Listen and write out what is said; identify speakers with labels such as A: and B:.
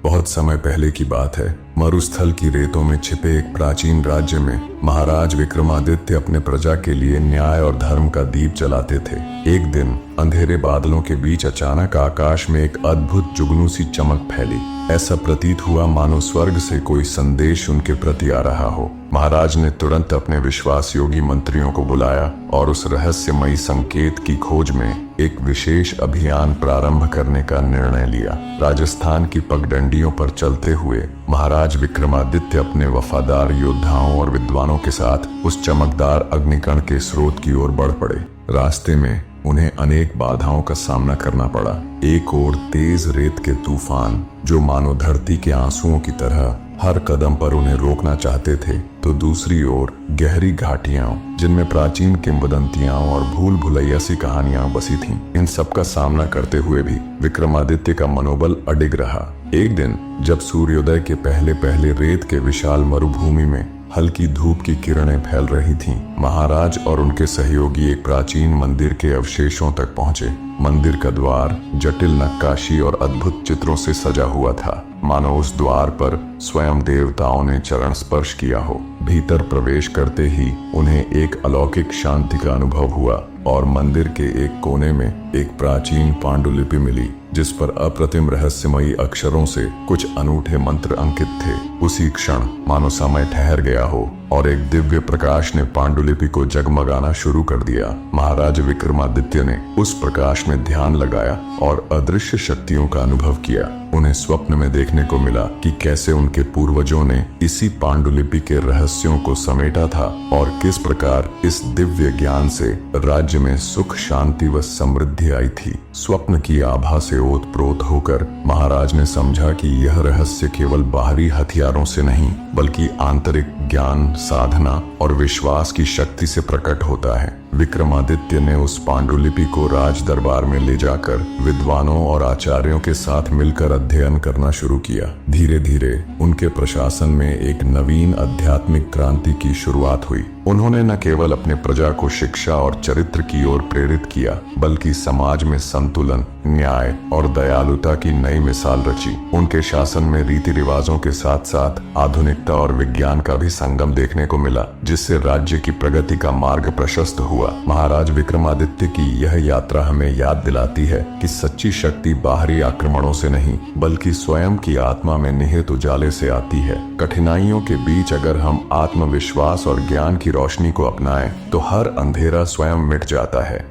A: बहुत समय पहले की बात है। मरुस्थल की रेतों में छिपे एक प्राचीन राज्य में महाराज विक्रमादित्य अपने प्रजा के लिए न्याय और धर्म का दीप जलाते थे। एक दिन अंधेरे बादलों के बीच अचानक आकाश में एक अद्भुत जुगनू सी चमक फैली। ऐसा प्रतीत हुआ मानो स्वर्ग से कोई संदेश उनके प्रति आ रहा हो। महाराज ने तुरंत अपने विश्वास योगी मंत्रियों को बुलाया और उस रहस्यमयी संकेत की खोज में एक विशेष अभियान प्रारंभ करने का निर्णय लिया। राजस्थान की पगडंडियों पर चलते हुए महाराज विक्रमादित्य अपने वफादार योद्धाओं और विद्वानों के साथ उस चमकदार अग्निकण के स्रोत की ओर बढ़ पड़े। रास्ते में उन्हें अनेक बाधाओं का सामना करना पड़ा। एक ओर तेज रेत के तूफान जो मानो धरती के आंसुओं की तरह हर कदम पर उन्हें रोकना चाहते थे, तो दूसरी ओर गहरी घाटियां जिनमें प्राचीन किंवदंतियां और भूल भुलैया सी कहानियां बसी थीं। इन सब का सामना करते हुए भी विक्रमादित्य का मनोबल अडिग रहा। एक दिन जब सूर्योदय के पहले पहले रेत के विशाल मरुभूमि में हल्की धूप की किरणें फैल रही थीं, महाराज और उनके सहयोगी एक प्राचीन मंदिर के अवशेषों तक पहुंचे। मंदिर का द्वार जटिल नक्काशी और अद्भुत चित्रों से सजा हुआ था, मानो उस द्वार पर स्वयं देवताओं ने चरण स्पर्श किया हो। भीतर प्रवेश करते ही उन्हें एक अलौकिक शांति का अनुभव हुआ और मंदिर के एक कोने में एक प्राचीन पांडुलिपि मिली, जिस पर अप्रतिम रहस्यमयी अक्षरों से कुछ अनूठे मंत्र अंकित थे। उसी क्षण मानो समय ठहर गया हो और एक दिव्य प्रकाश ने पांडुलिपि को जगमगाना शुरू कर दिया। महाराज विक्रमादित्य ने उस प्रकाश में ध्यान लगाया और अदृश्य शक्तियों का अनुभव किया। उन्हें स्वप्न में देखने को मिला कि कैसे उनके पूर्वजों ने इसी पांडुलिपि के रहस्यों को समेटा था और किस प्रकार इस दिव्य ज्ञान से राज्य में सुख, शांति व समृद्धि आई थी। स्वप्न की आभा से ओतप्रोत होकर महाराज ने समझा कि यह रहस्य केवल बाहरी हथियारों से नहीं, बल्कि आंतरिक ज्ञान, साधना और विश्वास की शक्ति से प्रकट होता है। विक्रमादित्य ने उस पांडुलिपि को राज दरबार में ले जाकर विद्वानों और आचार्यों के साथ मिलकर अध्ययन करना शुरू किया। धीरे धीरे उनके प्रशासन में एक नवीन आध्यात्मिक क्रांति की शुरुआत हुई। उन्होंने न केवल अपने प्रजा को शिक्षा और चरित्र की ओर प्रेरित किया, बल्कि समाज में संतुलन, न्याय और दयालुता की नई मिसाल रची। उनके शासन में रीति रिवाजों के साथ साथ आधुनिकता और विज्ञान का भी संगम देखने को मिला, जिससे राज्य की प्रगति का मार्ग प्रशस्त हुआ। महाराज विक्रमादित्य की यह यात्रा हमें याद दिलाती है कि सच्ची शक्ति बाहरी आक्रमणों से नहीं, बल्कि स्वयं की आत्मा में निहित उजाले से आती है। कठिनाइयों के बीच अगर हम आत्मविश्वास और ज्ञान की रोशनी को अपनाएं, तो हर अंधेरा स्वयं मिट जाता है।